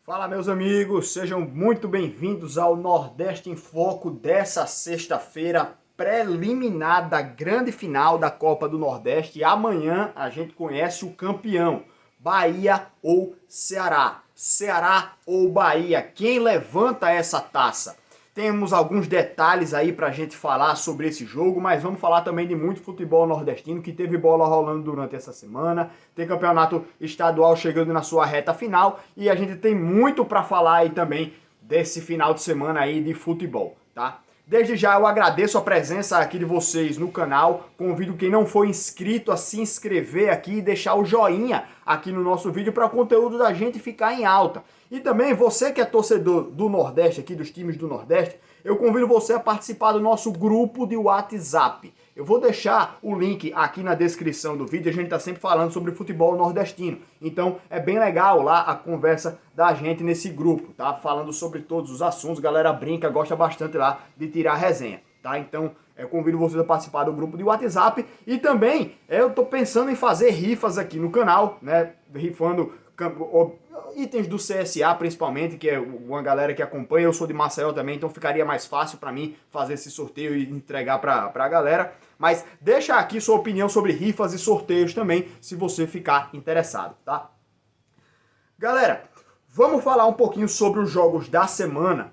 Fala, meus amigos, sejam muito bem-vindos ao Nordeste em Foco dessa sexta-feira, preliminar da grande final da Copa do Nordeste. E amanhã a gente conhece o campeão, Bahia ou Ceará. Ceará ou Bahia, quem levanta essa taça? Temos alguns detalhes aí pra gente falar sobre esse jogo, mas vamos falar também de muito futebol nordestino, que teve bola rolando durante essa semana, tem campeonato estadual chegando na sua reta final e a gente tem muito pra falar aí também desse final de semana aí de futebol, tá? Desde já eu agradeço a presença aqui de vocês no canal, convido quem não for inscrito a se inscrever aqui e deixar o joinha aqui no nosso vídeo para o conteúdo da gente ficar em alta. E também você que é torcedor do Nordeste, aqui dos times do Nordeste, eu convido você a participar do nosso grupo de WhatsApp. Eu vou deixar o link aqui na descrição do vídeo, a gente está sempre falando sobre futebol nordestino. Então é bem legal lá a conversa da gente nesse grupo, tá? Falando sobre todos os assuntos, a galera brinca, gosta bastante lá de tirar resenha, tá? Então eu convido vocês a participar do grupo de WhatsApp e também eu tô pensando em fazer rifas aqui no canal, né? Rifando itens do CSA principalmente, que é uma galera que acompanha. Eu sou de Maceió também, então ficaria mais fácil para mim fazer esse sorteio e entregar pra galera. Mas deixa aqui sua opinião sobre rifas e sorteios também, se você ficar interessado, tá? Galera, vamos falar um pouquinho sobre os jogos da semana.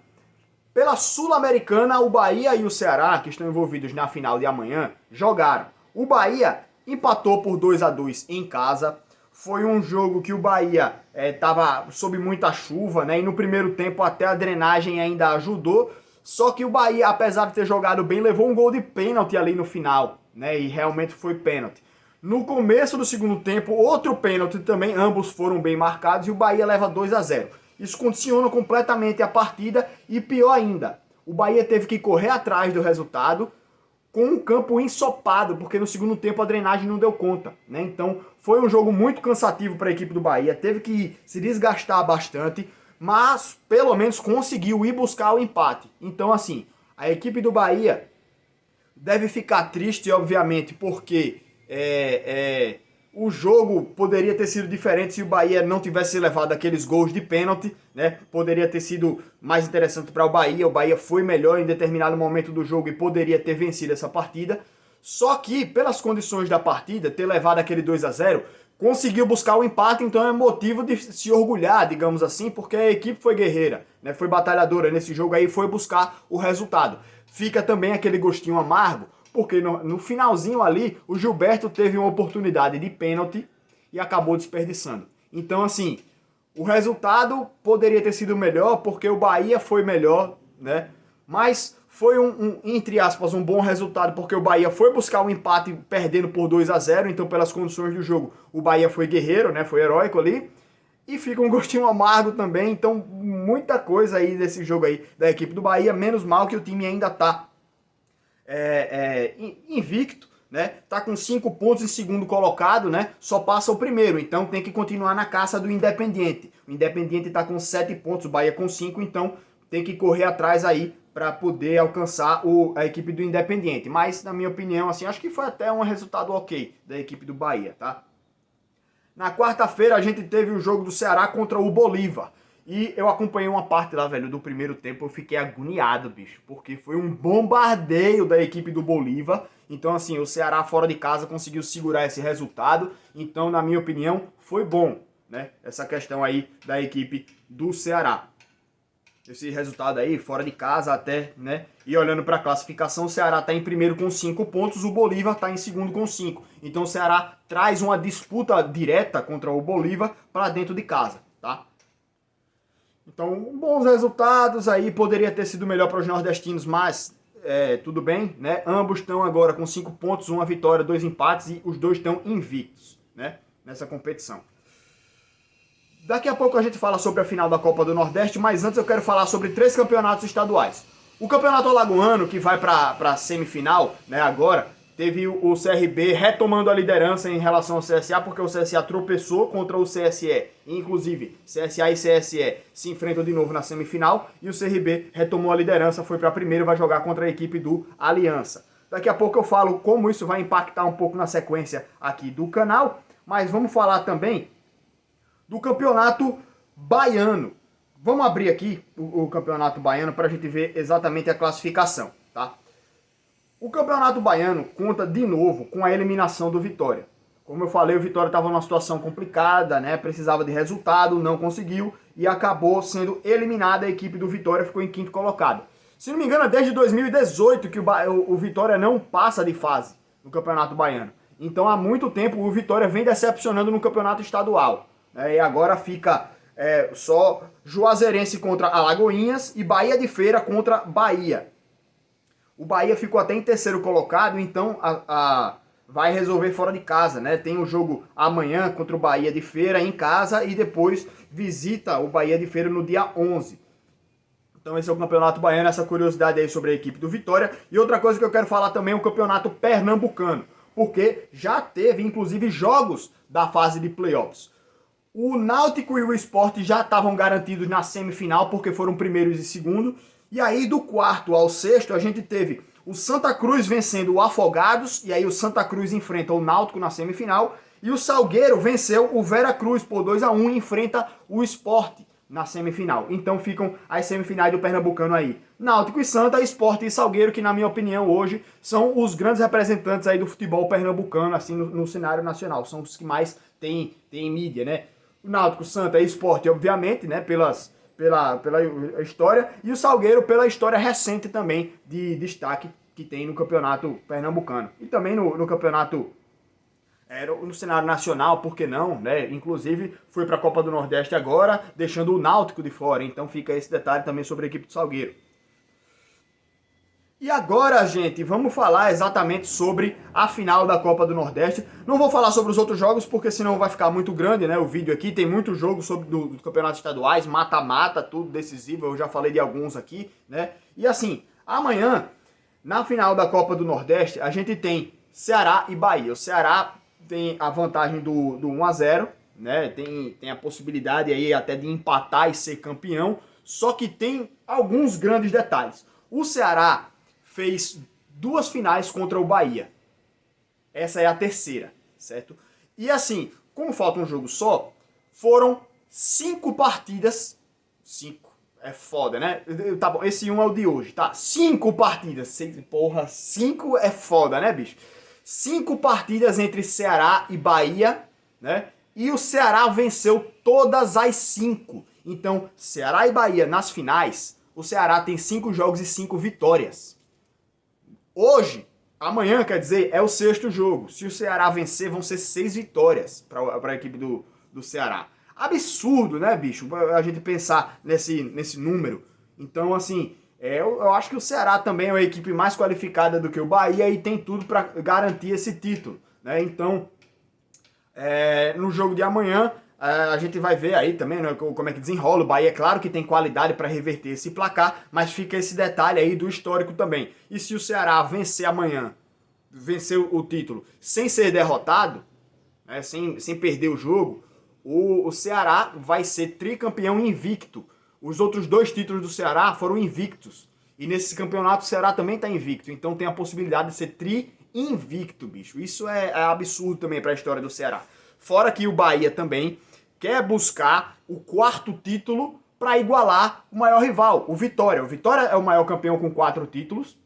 Pela Sul-Americana, o Bahia e o Ceará, que estão envolvidos na final de amanhã, jogaram. O Bahia empatou por 2-2 em casa. Foi um jogo que o Bahia estava sob muita chuva, né? E no primeiro tempo até a drenagem ainda ajudou. Só que o Bahia, apesar de ter jogado bem, levou um gol de pênalti ali no final, né? E realmente foi pênalti. No começo do segundo tempo, outro pênalti também, ambos foram bem marcados e o Bahia leva 2-0. Isso condiciona completamente a partida e pior ainda, o Bahia teve que correr atrás do resultado com um campo ensopado, porque no segundo tempo a drenagem não deu conta, né? Então foi um jogo muito cansativo para a equipe do Bahia, teve que se desgastar bastante, mas pelo menos conseguiu ir buscar o empate. Então assim, a equipe do Bahia deve ficar triste, obviamente, porque o jogo poderia ter sido diferente se o Bahia não tivesse levado aqueles gols de pênalti, né? Poderia ter sido mais interessante para o Bahia foi melhor em determinado momento do jogo e poderia ter vencido essa partida. Só que, pelas condições da partida, ter levado aquele 2-0, conseguiu buscar o empate, então é motivo de se orgulhar, digamos assim, porque a equipe foi guerreira, né? Foi batalhadora nesse jogo aí, foi buscar o resultado. Fica também aquele gostinho amargo, porque no finalzinho ali, o Gilberto teve uma oportunidade de pênalti e acabou desperdiçando. Então, assim, o resultado poderia ter sido melhor, porque o Bahia foi melhor, né? Mas foi entre aspas, um bom resultado, porque o Bahia foi buscar o empate perdendo por 2-0, então pelas condições do jogo, o Bahia foi guerreiro, né? Foi heróico ali. E fica um gostinho amargo também, então muita coisa aí desse jogo aí da equipe do Bahia, menos mal que o time ainda tá invicto, né? Tá com 5 pontos em segundo colocado, né? Só passa o primeiro, então tem que continuar na caça do Independiente. O Independiente tá com 7 pontos, o Bahia com 5, então tem que correr atrás aí para poder alcançar a equipe do Independiente. Mas, na minha opinião, assim, acho que foi até um resultado ok da equipe do Bahia, tá? Na quarta-feira a gente teve o jogo do Ceará contra o Bolívar. E eu acompanhei uma parte lá, velho, do primeiro tempo, eu fiquei agoniado, bicho, porque foi um bombardeio da equipe do Bolívar. Então, assim, o Ceará fora de casa conseguiu segurar esse resultado. Então, na minha opinião, foi bom, né? Essa questão aí da equipe do Ceará. Esse resultado aí, fora de casa até, né? E olhando para a classificação, o Ceará está em primeiro com 5 pontos, o Bolívar está em segundo com 5. Então, o Ceará traz uma disputa direta contra o Bolívar para dentro de casa, tá? Então, bons resultados aí, poderia ter sido melhor para os nordestinos, mas tudo bem, né? Ambos estão agora com 5 pontos, uma vitória, 2 empates e os dois estão invictos, né? Nessa competição. Daqui a pouco a gente fala sobre a final da Copa do Nordeste, mas antes eu quero falar sobre 3 campeonatos estaduais. O Campeonato Alagoano, que vai para a semifinal, né, agora, teve o CRB retomando a liderança em relação ao CSA, porque o CSA tropeçou contra o CSE. Inclusive, CSA e CSE se enfrentam de novo na semifinal e o CRB retomou a liderança, foi para a primeira e vai jogar contra a equipe do Aliança. Daqui a pouco eu falo como isso vai impactar um pouco na sequência aqui do canal, mas vamos falar também do Campeonato Baiano. Vamos abrir aqui o Campeonato Baiano para a gente ver exatamente a classificação, tá? O Campeonato Baiano conta de novo com a eliminação do Vitória. Como eu falei, o Vitória estava numa situação complicada, né? Precisava de resultado, não conseguiu e acabou sendo eliminada. A equipe do Vitória ficou em quinto colocado. Se não me engano, é desde 2018 que o Vitória não passa de fase no Campeonato Baiano. Então, há muito tempo, o Vitória vem decepcionando no Campeonato Estadual, né? E agora fica só Juazeirense contra Alagoinhas e Bahia de Feira contra Bahia. O Bahia ficou até em terceiro colocado, então vai resolver fora de casa, né? Tem o jogo amanhã contra o Bahia de Feira em casa e depois visita o Bahia de Feira no dia 11. Então esse é o Campeonato Baiano, essa curiosidade aí sobre a equipe do Vitória. E outra coisa que eu quero falar também é o Campeonato Pernambucano, porque já teve inclusive jogos da fase de playoffs. O Náutico e o Sport já estavam garantidos na semifinal, porque foram primeiros e segundo. E aí, do quarto ao sexto, a gente teve o Santa Cruz vencendo o Afogados, e aí o Santa Cruz enfrenta o Náutico na semifinal, e o Salgueiro venceu o Vera Cruz por 2-1 e enfrenta o Sport na semifinal. Então ficam as semifinais do Pernambucano aí. Náutico e Santa, Sport e Salgueiro, que na minha opinião hoje são os grandes representantes aí do futebol pernambucano, assim, no cenário nacional. São os que mais têm mídia, né? O Náutico, Santa e Sport, obviamente, né, pela história, e o Salgueiro pela história recente também de destaque que tem no Campeonato Pernambucano. E também no Campeonato, no cenário nacional, por que não, né? Inclusive foi para a Copa do Nordeste agora, deixando o Náutico de fora. Então fica esse detalhe também sobre a equipe do Salgueiro. E agora, gente, vamos falar exatamente sobre a final da Copa do Nordeste. Não vou falar sobre os outros jogos, porque senão vai ficar muito grande, né? O vídeo aqui tem muito jogo sobre do campeonatos estaduais, mata-mata, tudo decisivo. Eu já falei de alguns aqui, né? E assim, amanhã, na final da Copa do Nordeste, a gente tem Ceará e Bahia. O Ceará tem a vantagem do 1-0, né? Tem a possibilidade aí até de empatar e ser campeão. Só que tem alguns grandes detalhes. O Ceará fez 2 finais contra o Bahia. Essa é a terceira, certo? E assim, como falta um jogo só, foram 5 partidas. 5. É foda, né? Tá bom, esse 1 é o de hoje, tá? 5 partidas. Porra, 5 é foda, né, bicho? 5 partidas entre Ceará e Bahia, né? E o Ceará venceu todas as 5. Então, Ceará e Bahia nas finais, o Ceará tem 5 jogos e 5 vitórias. Hoje, amanhã, quer dizer, é o 6º jogo. Se o Ceará vencer, vão ser 6 vitórias para a equipe do Ceará. Absurdo, né, bicho? A gente pensar nesse número. Então, assim, eu acho que o Ceará também é uma equipe mais qualificada do que o Bahia e tem tudo para garantir esse título, né? Então, no jogo de amanhã, a gente vai ver aí também, né, como é que desenrola. O Bahia, é claro que tem qualidade para reverter esse placar, mas fica esse detalhe aí do histórico também. E se o Ceará vencer amanhã, vencer o título, sem ser derrotado, né, sem perder o jogo, o Ceará vai ser tricampeão invicto. Os outros 2 títulos do Ceará foram invictos. E nesse campeonato o Ceará também está invicto. Então tem a possibilidade de ser tri-invicto, bicho. Isso é absurdo também para a história do Ceará. Fora que o Bahia também quer buscar o 4º título para igualar o maior rival, o Vitória. O Vitória é o maior campeão com 4 títulos.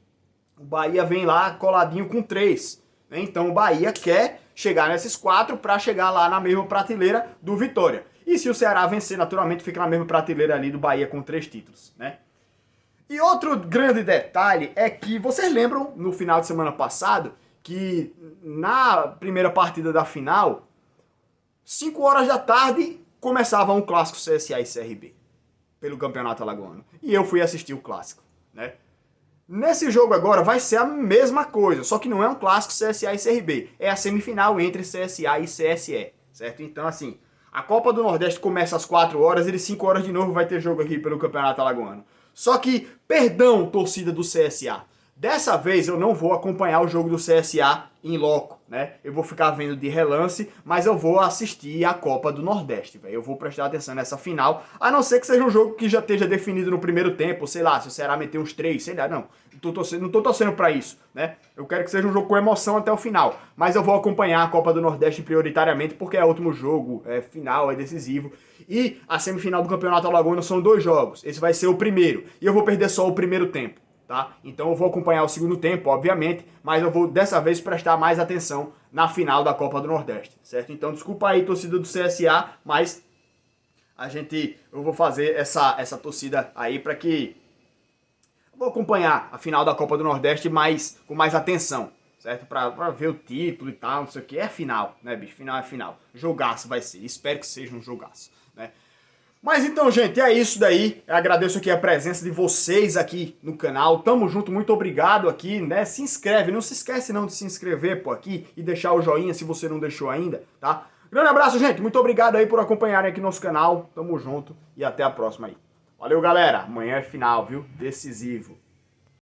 O Bahia vem lá coladinho com 3. Né? Então o Bahia quer chegar nesses 4 para chegar lá na mesma prateleira do Vitória. E se o Ceará vencer, naturalmente fica na mesma prateleira ali do Bahia com 3 títulos, né? E outro grande detalhe é que vocês lembram no final de semana passado que na primeira partida da final, 5 horas da tarde, começava um clássico CSA e CRB pelo Campeonato Alagoano. E eu fui assistir o clássico, né? Nesse jogo agora vai ser a mesma coisa, só que não é um clássico CSA e CRB. É a semifinal entre CSA e CSE, certo? Então, assim, a Copa do Nordeste começa às 4 horas e às 5 horas de novo vai ter jogo aqui pelo Campeonato Alagoano. Só que, perdão, torcida do CSA, Dessa vez eu não vou acompanhar o jogo do CSA em loco, né? Eu vou ficar vendo de relance, mas eu vou assistir a Copa do Nordeste, velho. Eu vou prestar atenção nessa final, a não ser que seja um jogo que já esteja definido no primeiro tempo, sei lá, se o Ceará meter uns 3, sei lá, não. Não tô torcendo pra isso, né? Eu quero que seja um jogo com emoção até o final, mas eu vou acompanhar a Copa do Nordeste prioritariamente porque é o último jogo, é final, é decisivo. E a semifinal do Campeonato Alagoano são 2 jogos. Esse vai ser o primeiro, e eu vou perder só o primeiro tempo. Tá? Então eu vou acompanhar o segundo tempo, obviamente, mas eu vou dessa vez prestar mais atenção na final da Copa do Nordeste, certo? Então desculpa aí, torcida do CSA, mas eu vou fazer essa torcida aí para que eu vou acompanhar a final da Copa do Nordeste com mais atenção, certo? Para ver o título e tal, não sei o que. É final, né, bicho? Final é final. Jogaço vai ser. Espero que seja um jogaço, né? Mas então, gente, é isso daí. Eu agradeço aqui a presença de vocês aqui no canal. Tamo junto, muito obrigado aqui, né? Se inscreve, não se esquece não de se inscrever por aqui e deixar o joinha se você não deixou ainda, tá? Grande abraço, gente. Muito obrigado aí por acompanharem aqui nosso canal. Tamo junto e até a próxima aí. Valeu, galera. Amanhã é final, viu? Decisivo.